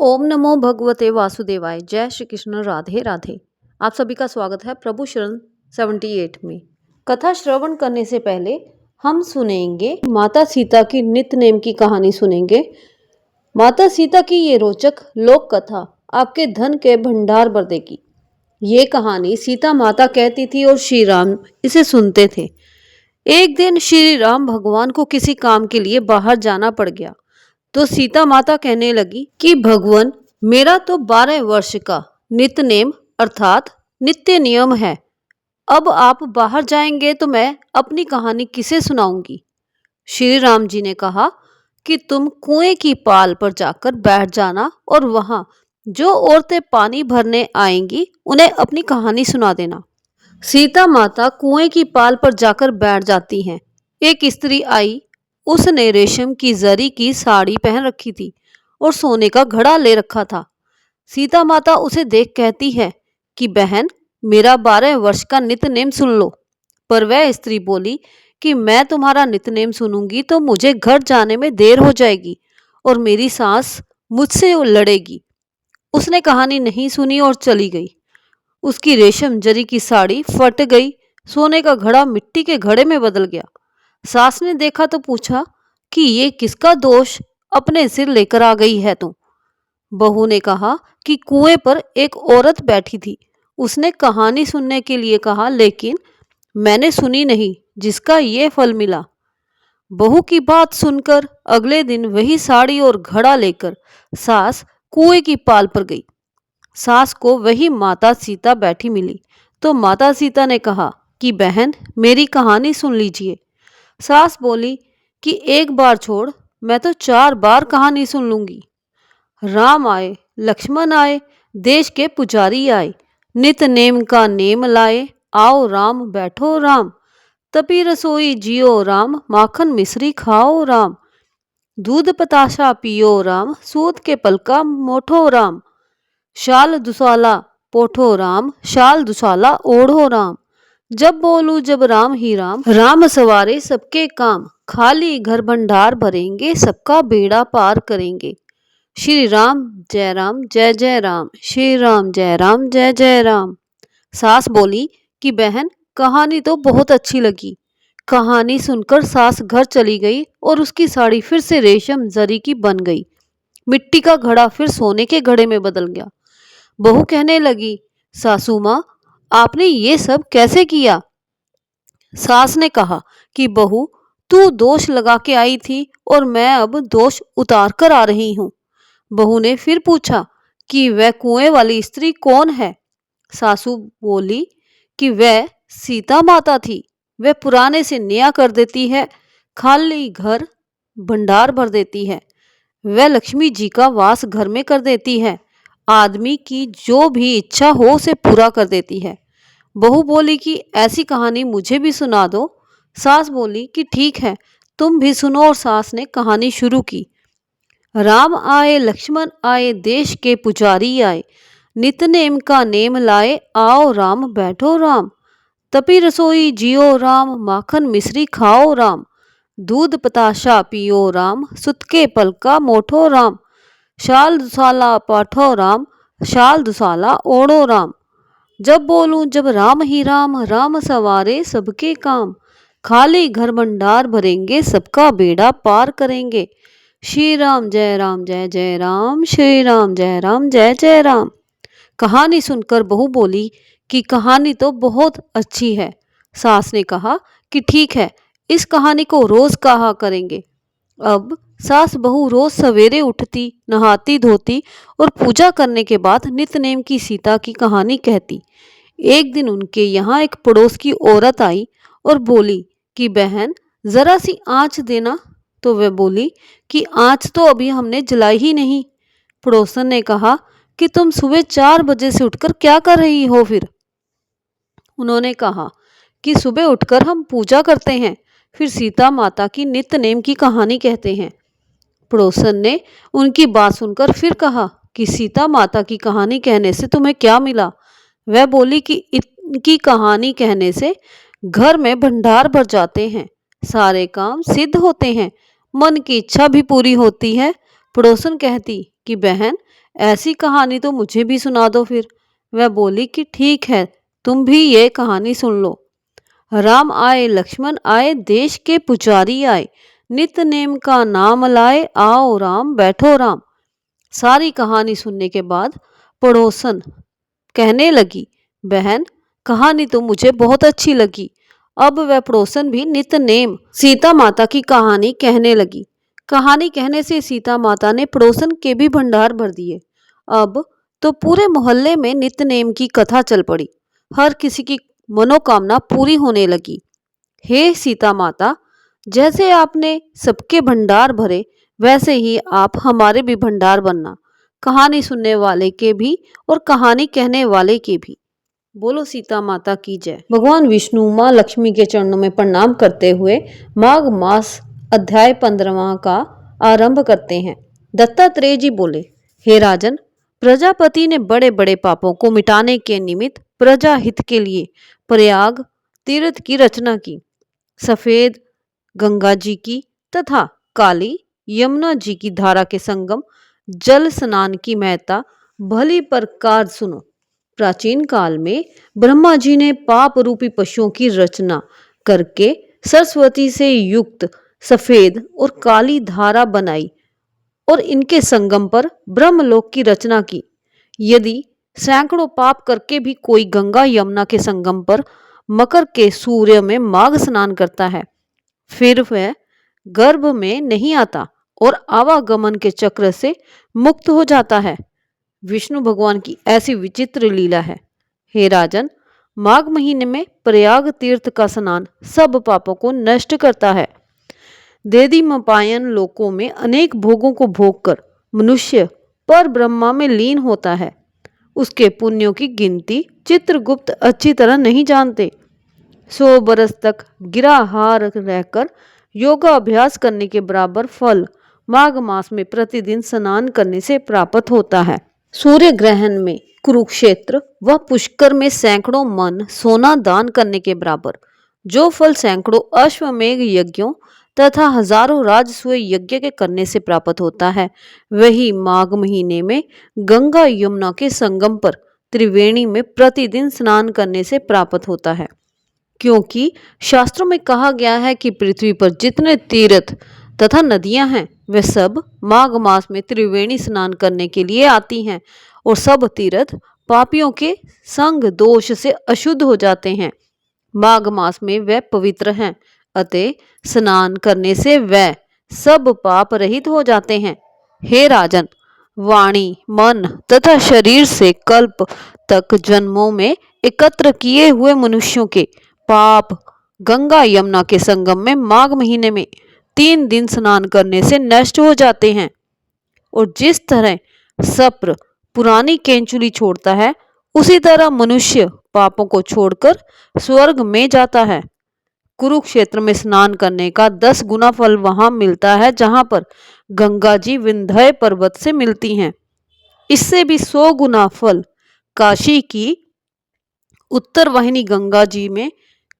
ओम नमो भगवते वासुदेवाय। जय श्री कृष्ण। राधे राधे। आप सभी का स्वागत है प्रभु शरण 78 में। कथा श्रवण करने से पहले हम सुनेंगे माता सीता की नित्य नेम की कहानी सुनेंगे। माता सीता की ये रोचक लोक कथा आपके धन के भंडार भर देगी। ये कहानी सीता माता कहती थी और श्री राम इसे सुनते थे। एक दिन श्री राम भगवान को किसी काम के लिए बाहर जाना पड़ गया तो सीता माता कहने लगी कि भगवान, मेरा तो 12 वर्ष का नित्य नेम अर्थात नित्य नियम है। अब आप बाहर जाएंगे तो मैं अपनी कहानी किसे सुनाऊंगी। श्री राम जी ने कहा कि तुम कुएं की पाल पर जाकर बैठ जाना और वहां जो औरतें पानी भरने आएंगी उन्हें अपनी कहानी सुना देना। सीता माता कुएं की पाल पर जाकर बैठ जाती हैं। एक स्त्री आई। उसने रेशम की जरी की साड़ी पहन रखी थी और सोने का घड़ा ले रखा था। सीता माता उसे देख कहती है कि बहन, मेरा 12 वर्ष का नित्य-नेम सुन लो। पर वह स्त्री बोली कि मैं तुम्हारा नित्य-नेम सुनूंगी तो मुझे घर जाने में देर हो जाएगी और मेरी सास मुझसे लड़ेगी। उसने कहानी नहीं सुनी और चली गई। उसकी रेशम जरी की साड़ी फट गई। सोने का घड़ा मिट्टी के घड़े में बदल गया। सास ने देखा तो पूछा कि ये किसका दोष अपने सिर लेकर आ गई है तू। बहू ने कहा कि कुएं पर एक औरत बैठी थी। उसने कहानी सुनने के लिए कहा, लेकिन मैंने सुनी नहीं, जिसका ये फल मिला। बहू की बात सुनकर अगले दिन वही साड़ी और घड़ा लेकर सास कुएं की पाल पर गई। सास को वही माता सीता बैठी मिली तो माता सीता ने कहा कि बहन, मेरी कहानी सुन लीजिए। सास बोली कि एक बार छोड़, मैं तो 4 बार कहानी सुन लूंगी। राम आए, लक्ष्मण आए, देश के पुजारी आए, नित नेम का नेम लाए, आओ राम बैठो राम, तपी रसोई जियो राम, माखन मिश्री खाओ राम, दूध पताशा पियो राम, सूत के पलका मोठो राम, शाल दुसाला पोठो राम, शाल दुसाला ओढ़ो राम, जब बोलूं जब राम ही राम, राम सवारे सबके काम, खाली घर भंडार भरेंगे, सबका बेड़ा पार करेंगे। श्री राम जय जय राम, श्री राम जय जय राम। सास बोली कि बहन, कहानी तो बहुत अच्छी लगी। कहानी सुनकर सास घर चली गई और उसकी साड़ी फिर से रेशम जरी की बन गई। मिट्टी का घड़ा फिर सोने के घड़े में बदल गया। बहू कहने लगी, सासू माँ, आपने ये सब कैसे किया। सास ने कहा कि बहू, तू दोष लगा के आई थी और मैं अब दोष उतार कर आ रही हूँ। बहू ने फिर पूछा कि वह कुएं वाली स्त्री कौन है। सासू बोली कि वह सीता माता थी। वह पुराने से नया कर देती है, खाली घर भंडार भर देती है। वह लक्ष्मी जी का वास घर में कर देती है। आदमी की जो भी इच्छा हो उसे पूरा कर देती है। बहू बोली कि ऐसी कहानी मुझे भी सुना दो। सास बोली कि ठीक है, तुम भी सुनो। और सास ने कहानी शुरू की। राम आए, लक्ष्मण आए, देश के पुजारी आए, नित नेम का नेम लाए, आओ राम बैठो राम, तपी रसोई जियो राम, माखन मिश्री खाओ राम, दूध पताशा पियो राम, सुत के पलका मोठो राम, शाल दुसाला पाठो राम, शाल दुसाला ओढ़ो राम, जब बोलूं जब राम ही राम, राम सवारे सबके काम, खाली घर भंडार भरेंगे, सबका बेड़ा पार करेंगे। श्री राम जय राम, श्री राम जय जय राम। कहानी सुनकर बहू बोली कि कहानी तो बहुत अच्छी है। सास ने कहा कि ठीक है, इस कहानी को रोज कहा करेंगे। अब सास बहू रोज सवेरे उठती, नहाती धोती और पूजा करने के बाद नित्य नेम की सीता की कहानी कहती। एक दिन उनके यहाँ एक पड़ोस की औरत आई और बोली कि बहन, जरा सी आँच देना। तो वह बोली कि आँच तो अभी हमने जलाई ही नहीं। पड़ोसन ने कहा कि तुम सुबह 4 बजे से उठकर क्या कर रही हो फिर। उन्होंने कहा कि सुबह उठकर हम पूजा करते हैं, फिर सीता माता की नित्य नेम की कहानी कहते हैं। पड़ोसन ने उनकी बात सुनकर फिर कहा कि सीता माता की कहानी कहने से तुम्हें क्या मिला। वह बोली कि इनकी कहानी कहने से घर में भंडार भर जाते हैं, सारे काम सिद्ध होते हैं, मन की इच्छा भी पूरी होती है। पड़ोसन कहती कि बहन, ऐसी कहानी तो मुझे भी सुना दो फिर। वह बोली कि ठीक है, तुम भी ये कहानी सुन लो। राम आए लक्ष्मण आए, देश के पुजारी आए, नित नेम का नाम लाए, आओ राम बैठो राम। सारी कहानी सुनने के बाद पड़ोसन कहने लगी, बहन कहानी तो मुझे बहुत अच्छी लगी। अब वह पड़ोसन भी नित नेम सीता माता की कहानी कहने लगी। कहानी कहने से सीता माता ने पड़ोसन के भी भंडार भर दिए। अब तो पूरे मोहल्ले में नित नेम की कथा चल पड़ी। हर किसी की मनोकामना पूरी होने लगी। हे सीता माता, जैसे आपने सबके भंडार भरे, वैसे ही आप हमारे भी भंडार बनना, कहानी सुनने वाले के भी और कहानी कहने वाले के भी। बोलो सीता माता की जय। भगवान विष्णु माँ लक्ष्मी के चरणों में प्रणाम करते हुए माघ मास अध्याय 15वां का आरंभ करते हैं। दत्तात्रेय जी बोले, हे राजन, प्रजापति ने बड़े बड़े पापों को मिटाने के निमित्त प्रजा हित के लिए प्रयाग तीर्थ की रचना की। सफेद गंगा जी की तथा काली यमुना जी की धारा के संगम जल स्नान की महत्ता भली प्रकार सुनो। प्राचीन काल में ब्रह्मा जी ने पाप रूपी पशुओं की रचना करके सरस्वती से युक्त सफेद और काली धारा बनाई और इनके संगम पर ब्रह्मलोक की रचना की। यदि सैकड़ों पाप करके भी कोई गंगा यमुना के संगम पर मकर के सूर्य में माघ स्नान करता है, फिर वह गर्भ में नहीं आता और आवागमन के चक्र से मुक्त हो जाता है। विष्णु भगवान की ऐसी विचित्र लीला है। हे राजन, माघ महीने में प्रयाग तीर्थ का स्नान सब पापों को नष्ट करता है। देदीमपायन लोकों में अनेक भोगों को भोगकर मनुष्य पर ब्रह्मा में लीन होता है। उसके पुण्यों की गिनती चित्रगुप्त अच्छी तरह नहीं जानते। 100 बरस तक गिराहार रहकर योगाभ्यास करने के बराबर फल माघ मास में प्रतिदिन स्नान करने से प्राप्त होता है। सूर्य ग्रहण में कुरुक्षेत्र व पुष्कर में सैकड़ों मन सोना दान करने के बराबर जो फल सैकड़ों अश्वमेघ यज्ञों तथा हजारों राजसूय यज्ञ के करने से प्राप्त होता है, वही माघ महीने में गंगा यमुना के संगम पर त्रिवेणी में प्रतिदिन स्नान करने से प्राप्त होता है। क्योंकि शास्त्रों में कहा गया है कि पृथ्वी पर जितने तीर्थ तथा नदियां हैं, वे सब माघ मास में त्रिवेणी स्नान करने के लिए आती हैं और सब तीर्थ पापियों के संग दोष से अशुद्ध हो जाते हैं। माघ मास में वे पवित्र हैं, अतः स्नान करने से वे सब पाप रहित हो जाते हैं। हे राजन, वाणी, मन तथा शरीर से कल्प तक जन्मों में एकत्र किए हुए मनुष्यों के पाप गंगा यमुना के संगम में माघ महीने में 3 दिन स्नान करने से नष्ट हो जाते हैं। और जिस तरह सप्र पुरानी केंचुली छोड़ता है, उसी तरह मनुष्य पापों को छोड़कर स्वर्ग में जाता है। कुरुक्षेत्र में स्नान करने का 10 गुना फल वहां मिलता है, जहां पर गंगा जी विंध्य पर्वत से मिलती हैं। इससे भी 100 गुना फल काशी की उत्तर वाहिनी गंगा जी में,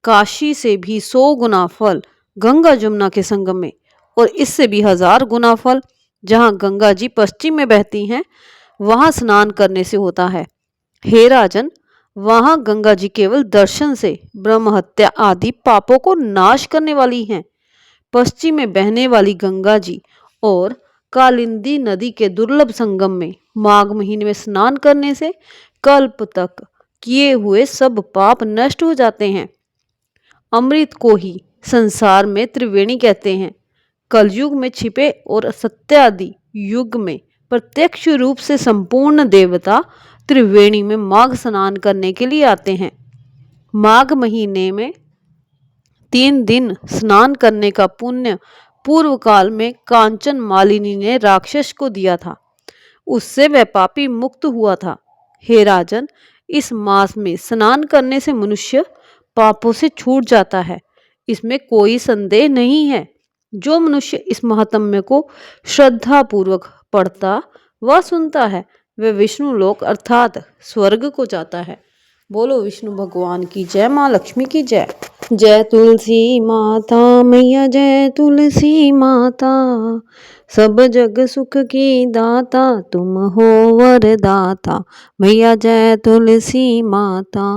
काशी से भी 100 गुना फल गंगा जमुना के संगम में, और इससे भी 1000 गुना फल जहां गंगा जी पश्चिम में बहती हैं, वहां स्नान करने से होता है। हे राजन, वहां गंगा जी केवल दर्शन से ब्रह्म हत्या आदि पापों को नाश करने वाली हैं। पश्चिम में बहने वाली गंगा जी और कालिंदी नदी के दुर्लभ संगम में माघ महीने में स्नान करने से कल्प तक किए हुए सब पाप नष्ट हो जाते हैं। अमृत को ही संसार में त्रिवेणी कहते हैं। कलयुग में छिपे और सत्यादि युग में प्रत्यक्ष रूप से संपूर्ण देवता त्रिवेणी में माघ स्नान करने के लिए आते हैं। माघ महीने में 3 दिन स्नान करने का पुण्य पूर्व काल में कांचन मालिनी ने राक्षस को दिया था, उससे वह पापी मुक्त हुआ था। हे राजन, इस मास में स्नान करने से मनुष्य पापों से छूट जाता है, इसमें कोई संदेह नहीं है। जो मनुष्य इस महात्म्य को श्रद्धा पूर्वक पढ़ता व सुनता है, वह विष्णु लोक अर्थात स्वर्ग को जाता है। बोलो विष्णु भगवान की जय, माँ लक्ष्मी की जय। जय तुलसी माता मैया, जय तुलसी माता, सब जग सुख की दाता तुम हो वरदाता। मैया जय तुलसी माता।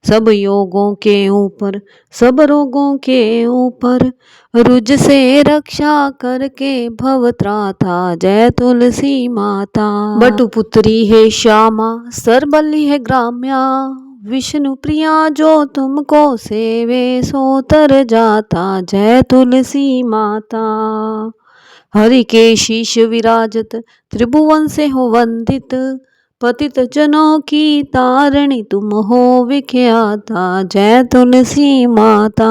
सब योगों के ऊपर सब रोगों के ऊपर रुज से रक्षा करके भव त्राता। जय तुलसी माता। बटुपुत्री है श्यामा सरबली है ग्राम्या। विष्णु प्रिया जो तुमको सेवे सो तर जाता। जय तुलसी माता। हरि के शीश विराजत त्रिभुवन से हो वंदित। पतित जनों की तारणी तुम हो विख्याता। जय तुलसी माता।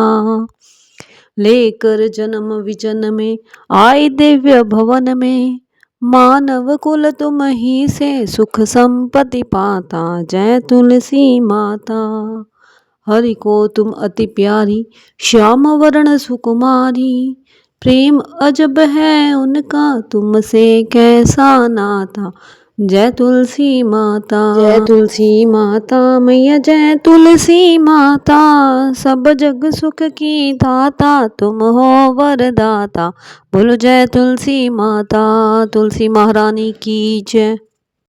लेकर जन्म विजन में आई दिव्य भवन में। मानव कुल तुम ही से सुख संपत्ति पाता। जय तुलसी माता। हरि को तुम अति प्यारी श्याम वर्ण सुकुमारी। प्रेम अजब है उनका तुमसे कैसा नाता। जय तुलसी माता। जय तुलसी माता मैया जय तुलसी माता। सब जग सुख की दाता तुम हो वरदाता। बोलो जय तुलसी माता। तुलसी महारानी की जय।